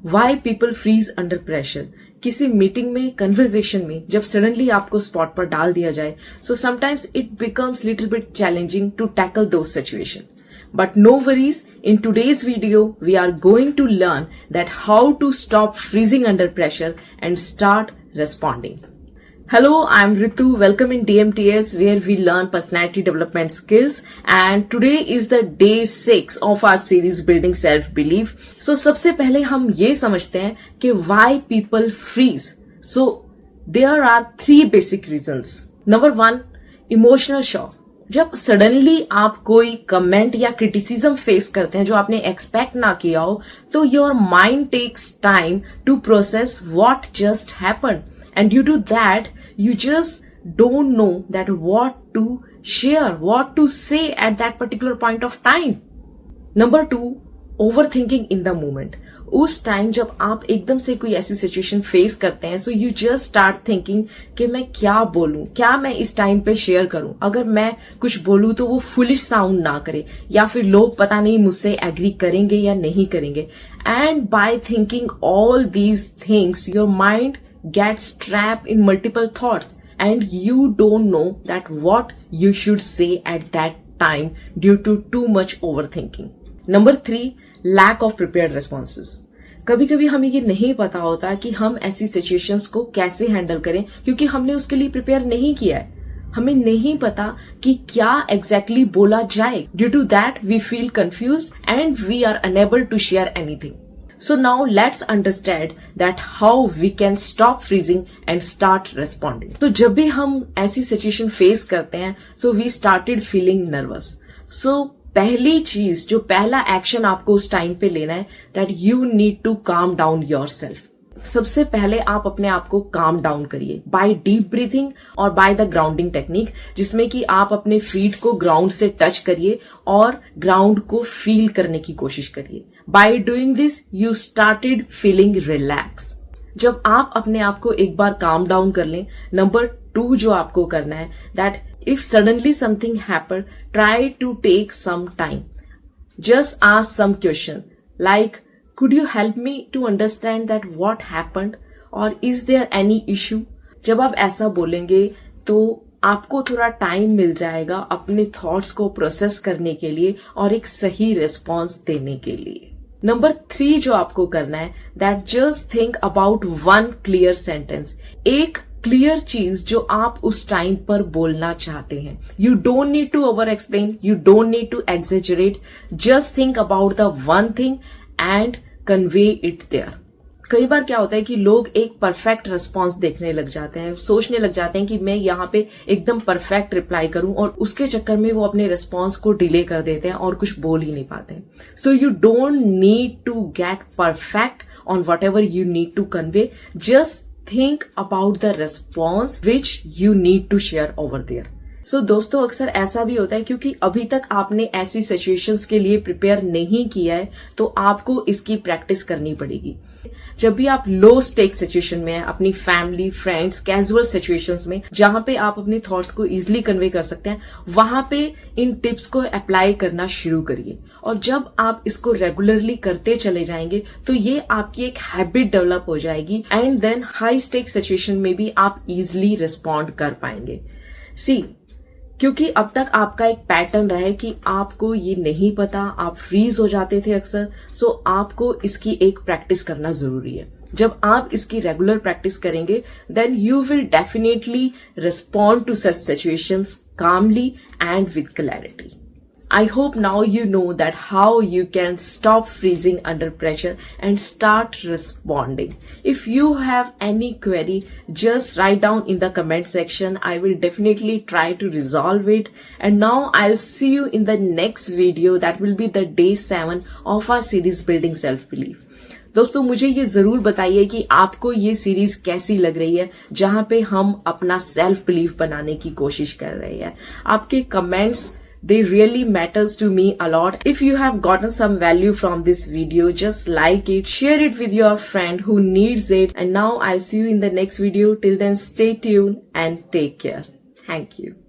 Why people freeze under pressure? किसी meeting में, conversation में जब सडनली आपको स्पॉट पर डाल दिया जाए, so sometimes it becomes little bit challenging to tackle those situations. But no worries, in today's video, we are going to learn that how to stop freezing under pressure and start responding. Hello, I'm Ritu. Welcome in DMTS where we learn personality development skills, and today is the day 6 of our series Building Self-Belief. So सबसे पहले हम ये समझते हैं कि why people freeze. So there are 3 basic reasons. Number 1, emotional shock. जब suddenly आप कोई कमेंट या क्रिटिसिज्म फेस करते हैं जो आपने एक्सपेक्ट ना किया हो, तो your mind takes time to process what just happened. And due to that, you just don't know that what to share, what to say at that particular point of time. Number 2, overthinking in the moment. उस time जब आप एकदम से कोई ऐसी situation face करते हैं, so you just start thinking कि मैं क्या बोलूं, क्या मैं इस टाइम पे शेयर करूं. अगर मैं कुछ बोलूं तो वो फुलिश साउंड ना करे, या फिर लोग पता नहीं मुझसे एग्री करेंगे या नहीं करेंगे. And by thinking all these things, your mind gets trapped in multiple thoughts and you don't know that what you should say at that time due to too much overthinking. Number 3, lack of prepared responses. कभी कभी हमें ये नहीं पता होता कि हम ऐसी सिचुएशंस को कैसे हैंडल करें, क्योंकि हमने उसके लिए प्रिपेयर नहीं किया है. हमें नहीं पता कि क्या एग्जैक्टली बोला जाए. Due to that we feel confused and we are unable to share anything. So now let's understand that how we can stop freezing and start responding. तो जब भी हम ऐसी सिचुएशन फेस करते हैं, so we started feeling nervous. So पहली चीज, जो पहला एक्शन आपको उस टाइम पे लेना है, that you need to calm down yourself. सबसे पहले आप अपने आप को काम डाउन करिए बाय डीप ब्रीथिंग और बाय द ग्राउंडिंग टेक्निक, जिसमें कि आप अपने फीट को ग्राउंड से टच करिए और ग्राउंड को फील करने की कोशिश करिए. By doing this you started feeling relax. जब आप अपने आप को एक बार काम डाउन कर लें, नंबर 2 जो आपको करना है, that if suddenly something happen, try to take some time. Just ask some question like, could you help me to understand that what happened, or is there any issue? जब आप ऐसा बोलेंगे तो आपको थोड़ा टाइम मिल जाएगा अपने थॉट्स को प्रोसेस करने के लिए और एक सही रिस्पॉन्स देने के लिए. नंबर 3 जो आपको करना है, that just think about 1 clear sentence. एक क्लियर चीज जो आप उस टाइम पर बोलना चाहते हैं. You don't need to over explain, you don't need to exaggerate, just think about the 1 thing and convey it there. कई बार क्या होता है कि लोग एक परफेक्ट रिस्पॉन्स देखने लग जाते हैं, सोचने लग जाते हैं कि मैं यहाँ पे एकदम परफेक्ट रिप्लाई करूं, और उसके चक्कर में वो अपने रिस्पॉन्स को डिले कर देते हैं और कुछ बोल ही नहीं पाते. So you don't need to get perfect on whatever you need to convey. Just think about the response which you need to share over there. So दोस्तों, अक्सर ऐसा भी होता है क्योंकि अभी तक आपने ऐसी सिचुएशंस के लिए प्रिपेयर नहीं किया है, तो आपको इसकी प्रैक्टिस करनी पड़ेगी. जब भी आप लो स्टेक सिचुएशन में हैं, अपनी फैमिली, फ्रेंड्स, कैजुअल सिचुएशंस में, जहां पे आप अपनी थॉट्स को इजीली कन्वे कर सकते हैं, वहां पे इन टिप्स को अप्लाई करना शुरू करिए. और जब आप इसको रेगुलरली करते चले जाएंगे तो ये आपकी एक हैबिट डेवलप हो जाएगी, and then high stake situation में भी आप इजीली रिस्पॉन्ड कर पाएंगे. सी, क्योंकि अब तक आपका एक पैटर्न रहा है कि आपको ये नहीं पता, आप फ्रीज हो जाते थे अक्सर, सो आपको इसकी एक प्रैक्टिस करना जरूरी है. जब आप इसकी रेगुलर प्रैक्टिस करेंगे, then you will definitely respond to such situations calmly and with clarity. I hope now you know that how you can stop freezing under pressure and start responding. If you have any query, just write down in the comment section. I will definitely try to resolve it. And now I'll see you in the next video. That will be the day 7 of our series Building Self-Belief. दोस्तों, मुझे ये जरूर बताइए कि आपको ये series कैसी लग रही है, जहां पे हम अपना सेल्फ बिलीफ बनाने की कोशिश कर रहे हैं. आपके comments, they really matters to me a lot. If you have gotten some value from this video, just like it, share it with your friend who needs it. And now I'll see you in the next video. Till then, stay tuned and take care. Thank you.